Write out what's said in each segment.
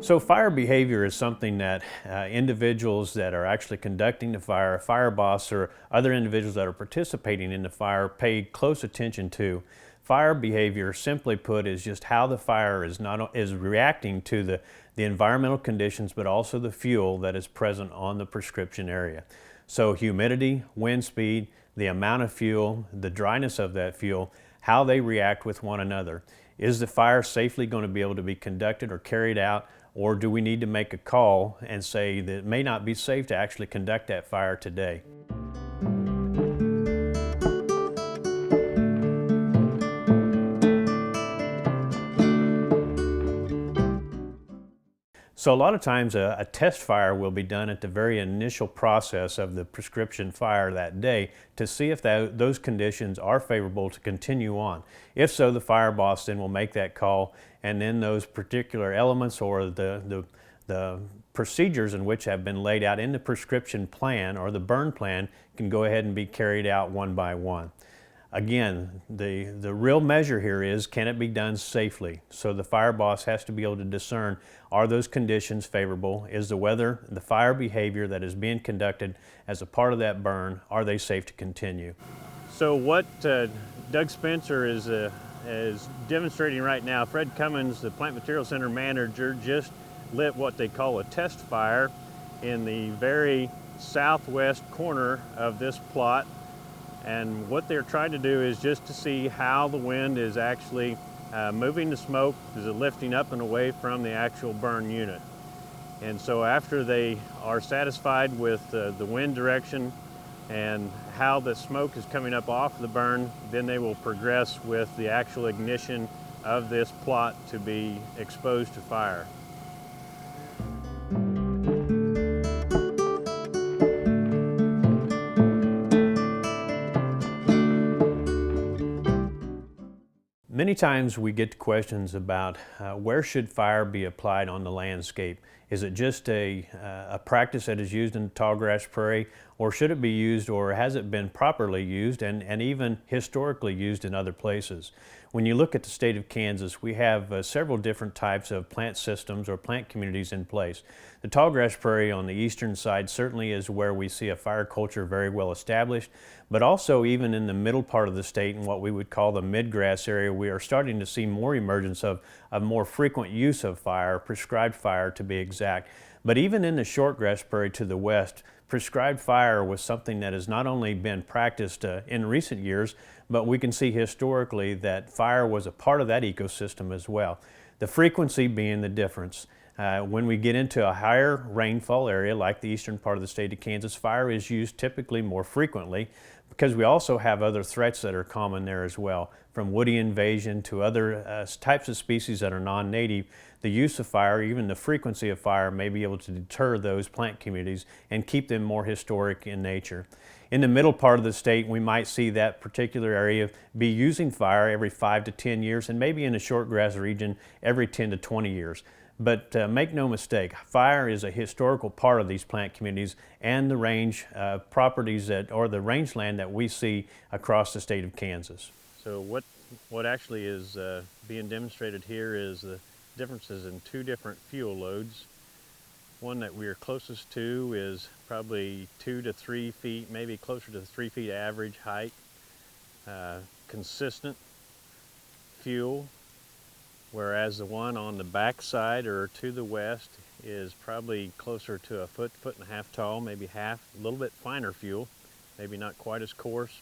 So fire behavior is something that individuals that are actually conducting the fire boss, or other individuals that are participating in the fire pay close attention to. Fire behavior, simply put, is just how the fire is reacting to the environmental conditions, but also the fuel that is present on the prescription area. So humidity, wind speed, the amount of fuel, the dryness of that fuel, how they react with one another. Is the fire safely going to be able to be conducted or carried out, or do we need to make a call and say that it may not be safe to actually conduct that fire today? So a lot of times a test fire will be done at the very initial process of the prescription fire that day to see if those conditions are favorable to continue on. If so, the fire boss then will make that call, and then those particular elements or the procedures in which have been laid out in the prescription plan or the burn plan can go ahead and be carried out one by one. Again, the real measure here is, can it be done safely? So the fire boss has to be able to discern, are those conditions favorable? Is the weather, the fire behavior that is being conducted as a part of that burn, are they safe to continue? So what Doug Spencer is demonstrating right now, Fred Cummins, the Plant Material Center manager, just lit what they call a test fire in the very southwest corner of this plot. And what they're trying to do is just to see how the wind is actually moving the smoke, is it lifting up and away from the actual burn unit. And so after they are satisfied with the wind direction and how the smoke is coming up off the burn, then they will progress with the actual ignition of this plot to be exposed to fire. Many times we get questions about where should fire be applied on the landscape. Is it just a practice that is used in the tallgrass prairie, or should it be used, or has it been properly used and even historically used in other places? When you look at the state of Kansas, we have several different types of plant systems or plant communities in place. The tallgrass prairie on the eastern side certainly is where we see a fire culture very well established, but also even in the middle part of the state, in what we would call the midgrass area, we are starting to see more emergence of more frequent use of fire, prescribed fire to be exact. But even in the shortgrass prairie to the west, prescribed fire was something that has not only been practiced in recent years, but we can see historically that fire was a part of that ecosystem as well. The frequency being the difference. When we get into a higher rainfall area like the eastern part of the state of Kansas, fire is used typically more frequently, because we also have other threats that are common there as well, from woody invasion to other types of species that are non-native. The use of fire, even the frequency of fire, may be able to deter those plant communities and keep them more historic in nature. In the middle part of the state, we might see that particular area be using fire every 5 to 10 years, and maybe in the shortgrass region every 10 to 20 years. But make no mistake, fire is a historical part of these plant communities and the range properties or the rangeland that we see across the state of Kansas. So what actually is being demonstrated here is the differences in two different fuel loads. One that we are closest to is probably 2 to 3 feet, maybe closer to 3 feet average height, consistent fuel. Whereas the one on the back side or to the west is probably closer to a foot, foot and a half tall, maybe half, a little bit finer fuel, maybe not quite as coarse,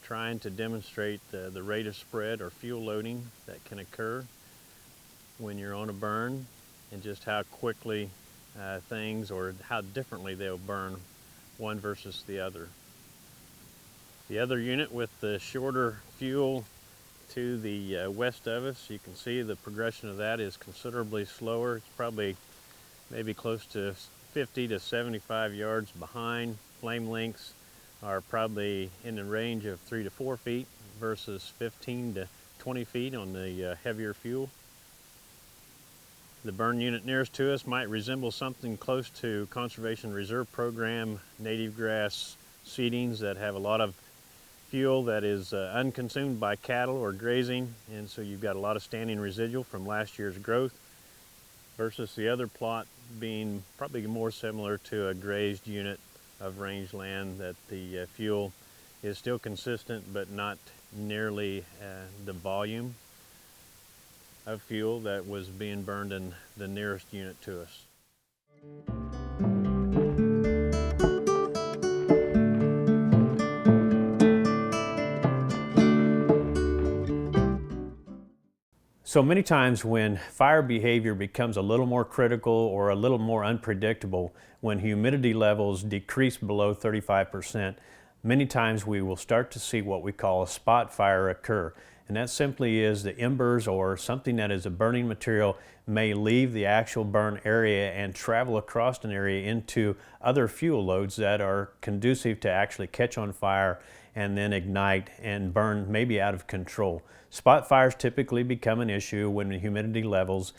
trying to demonstrate the rate of spread or fuel loading that can occur when you're on a burn, and just how quickly things, or how differently they'll burn one versus the other. The other unit with the shorter fuel to the west of us, you can see the progression of that is considerably slower. It's probably maybe close to 50 to 75 yards behind. Flame lengths are probably in the range of 3 to 4 feet versus 15 to 20 feet on the heavier fuel. The burn unit nearest to us might resemble something close to Conservation Reserve Program native grass seedings that have a lot of fuel that is unconsumed by cattle or grazing, and so you've got a lot of standing residual from last year's growth. versus the other plot being probably more similar to a grazed unit of rangeland, that the fuel is still consistent but not nearly the volume of fuel that was being burned in the nearest unit to us. So many times when fire behavior becomes a little more critical or a little more unpredictable, when humidity levels decrease below 35%, many times we will start to see what we call a spot fire occur. And that simply is the embers or something that is a burning material may leave the actual burn area and travel across an area into other fuel loads that are conducive to actually catch on fire and then ignite and burn maybe out of control. Spot fires typically become an issue when the humidity levels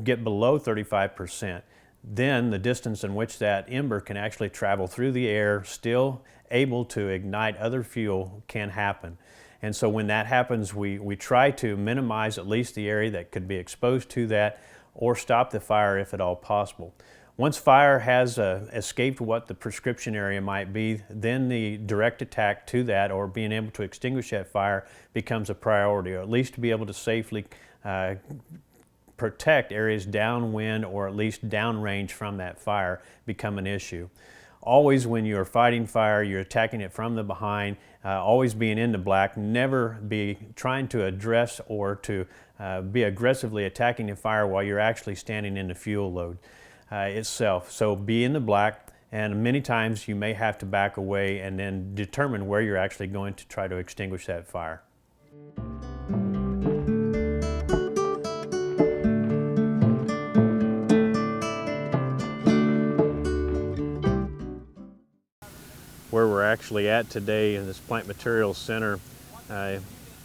get below 35%. Then the distance in which that ember can actually travel through the air, still able to ignite other fuel, can happen. And so when that happens, we try to minimize at least the area that could be exposed to that, or stop the fire if at all possible. Once fire has escaped what the prescription area might be, then the direct attack to that, or being able to extinguish that fire, becomes a priority, or at least to be able to safely protect areas downwind or at least downrange from that fire become an issue. Always when you're fighting fire, you're attacking it from the behind, always being in the black, never be trying to address or to be aggressively attacking the fire while you're actually standing in the fuel load itself. So be in the black, and many times you may have to back away and then determine where you're actually going to try to extinguish that fire. Where we're actually at today in this Plant Materials Center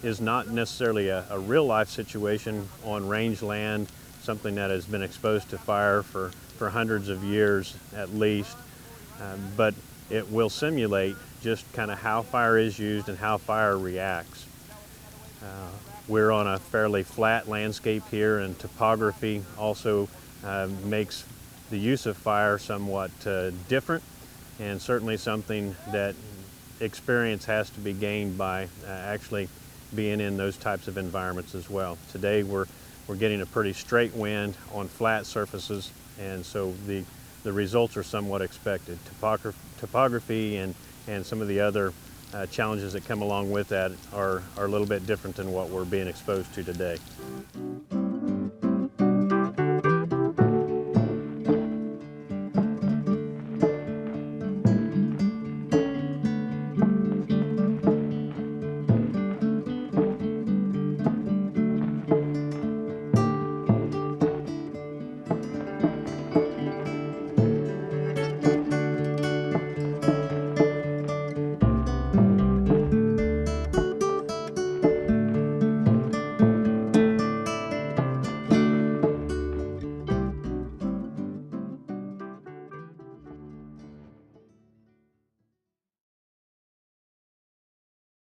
is not necessarily a real life situation on rangeland, something that has been exposed to fire for hundreds of years at least, but it will simulate just kind of how fire is used and how fire reacts. We're on a fairly flat landscape here, and topography also makes the use of fire somewhat different, and certainly something that experience has to be gained by actually being in those types of environments as well. Today we're getting a pretty straight wind on flat surfaces, and so the results are somewhat expected. Topography and some of the other challenges that come along with that are a little bit different than what we're being exposed to today.